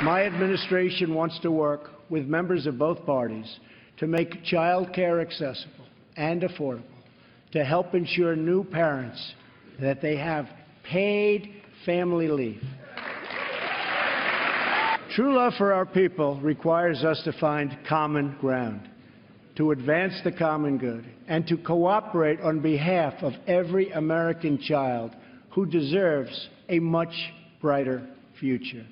My administration wants to work with members of both parties to make child care accessible and affordable, to help ensure new parents that they have paid family leave. True love for our people requires us to find common ground, to advance the common good, and to cooperate on behalf of every American child who deserves a much brighter future.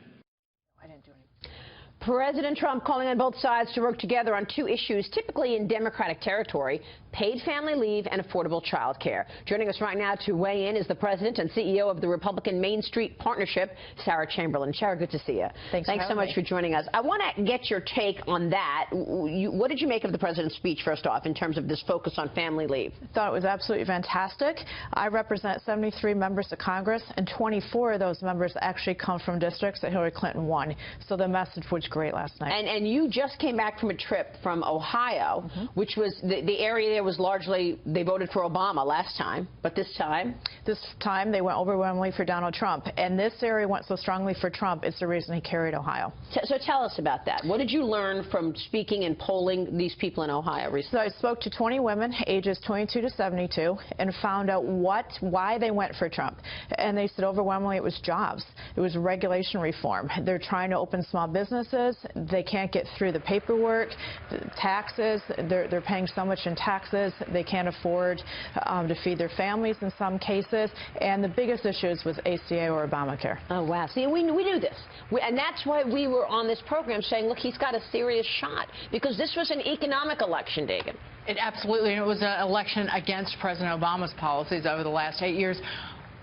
President Trump calling on both sides to work together on two issues typically in Democratic territory: paid family leave and affordable child care. Joining us right now to weigh in is the president and CEO of the Republican Main Street Partnership, Sarah Chamberlain. Sarah, good to see you. Thanks so much for joining us. I want to get your take on that. What did you make of the president's speech, first off, in terms of this focus on family leave? I thought it was absolutely fantastic. I represent 73 members of Congress, and 24 of those members actually come from districts that Hillary Clinton won. So the message was great last night. And you just came back from a trip from Ohio, which was the area there was largely, they voted for Obama last time, but this time? This time they went overwhelmingly for Donald Trump, and this area went so strongly for Trump, it's the reason he carried Ohio. So tell us about that. What did you learn from speaking and polling these people in Ohio recently? So I spoke to 20 women, ages 22 to 72, and found out why they went for Trump. And they said overwhelmingly it was jobs. It was regulation reform. They're trying to open small businesses. They can't get through the paperwork, the taxes. They're paying so much in taxes. They can't afford to feed their families in some cases. And the biggest issues was ACA or Obamacare. Oh, wow. See, we knew this. And that's why we were on this program saying, look, he's got a serious shot, because this was an economic election, Dagan. It absolutely, it was an election against President Obama's policies over the last 8 years.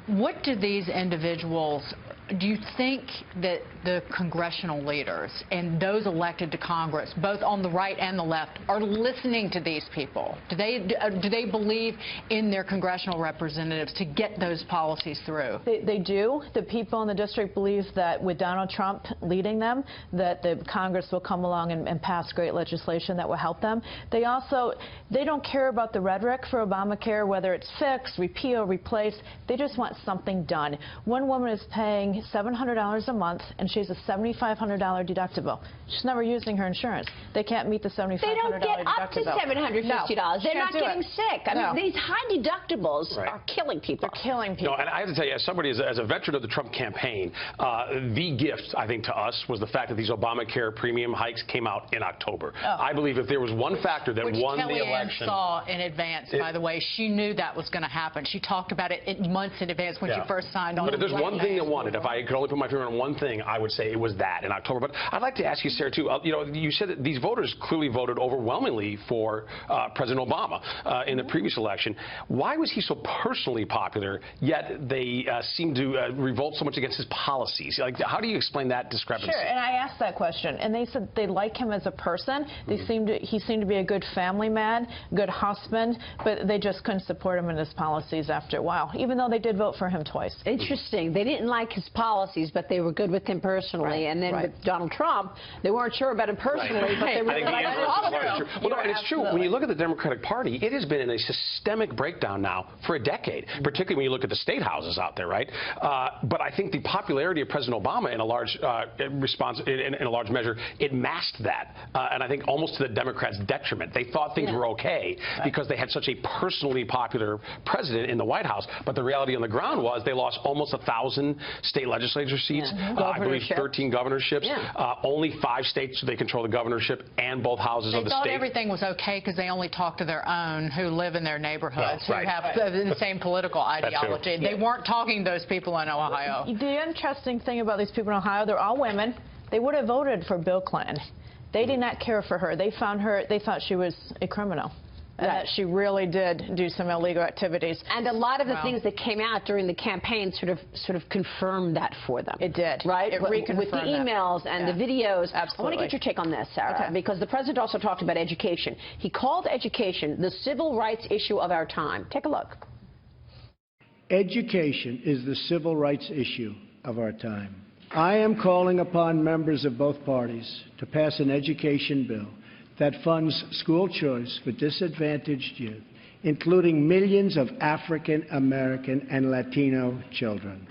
What do these individuals, do you think that the congressional leaders and those elected to Congress, both on the right and the left, are listening to these people? Do they believe in their congressional representatives to get those policies through? They do. The people in the district believe that with Donald Trump leading them, that the Congress will come along and pass great legislation that will help them. They don't care about the rhetoric for Obamacare, whether it's fix, repeal, replace. They just want something done. One woman is paying $700 a month, and she has a $7,500 deductible. She's never using her insurance. They can't meet the $7,500 deductible. They don't get up to $750. No, they're not getting sick. I mean, these high deductibles are killing people. They're killing people. No, and I have to tell you, as somebody, as a veteran of the Trump campaign, the gift, I think, to us was the fact that these Obamacare premium hikes came out in October. I believe if there was one factor that won the election. Saw in advance, by the way. She knew that was going to happen. She talked about it months in advance when she first signed on. But if there's one thing that won it, if I could only put my finger on one thing, I would say it was that in October. But I'd like to ask you, Sarah, too, you know, you said that these voters clearly voted overwhelmingly for President Obama in the previous election. Why was he so personally popular, yet they seem to revolt so much against his policies? Like, how do you explain that discrepancy? Sure, and I asked that question, and they said they like him as a person. He seemed to be a good family man, good husband, but they just couldn't support him in his policies after a while, even though they did vote for him twice. Interesting. They didn't like his policies, but they were good with him personally. And then with Donald Trump, they weren't sure about him personally, but they really liked him. Well, no, and it's true. When you look at the Democratic Party, it has been in a systemic breakdown now for a decade, particularly when you look at the state houses out there, right? But I think the popularity of President Obama in a large in a large measure, it masked that. And I think almost to the Democrats' detriment. They thought things were okay because they had such a personally popular president in the White House. But the reality on the ground was they lost almost 1,000 state legislature seats. I believe 13 governorships. Only 5 states they control the governorship and both houses of the state. They thought everything was okay because they only talk to their own who live in their neighborhoods, who have the same political ideology. They weren't talking to those people in Ohio. The interesting thing about these people in Ohio, they're all women. They would have voted for Bill Clinton. They did not care for her. They thought she was a criminal. That she really did do some illegal activities. And a lot of the things that came out during the campaign sort of confirmed that for them. It did. Right? It with the emails and the videos. Absolutely. I want to get your take on this, Sarah, because the president also talked about education. He called education the civil rights issue of our time. Take a look. Education is the civil rights issue of our time. I am calling upon members of both parties to pass an education bill that funds school choice for disadvantaged youth, including millions of African American and Latino children.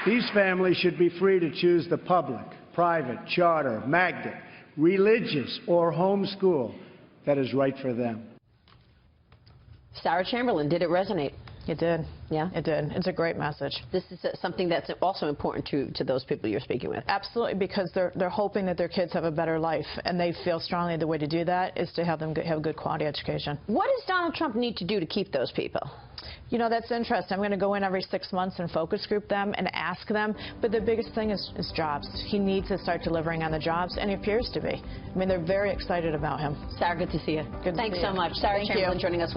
These families should be free to choose the public, private, charter, magnet, religious, or home school that is right for them. Sarah Chamberlain, did it resonate? It did. Yeah? It did. It's a great message. This is something that's also important to those people you're speaking with. Absolutely, because they're hoping that their kids have a better life, and they feel strongly the way to do that is to have them have a good quality education. What does Donald Trump need to do to keep those people? You know, that's interesting. I'm going to go in every 6 months and focus group them and ask them. But the biggest thing is jobs. He needs to start delivering on the jobs, and he appears to be. I mean, they're very excited about him. Sarah, good to see you. Good to Thanks see so you. much. Sarah Thank Chamberlain you. joining us.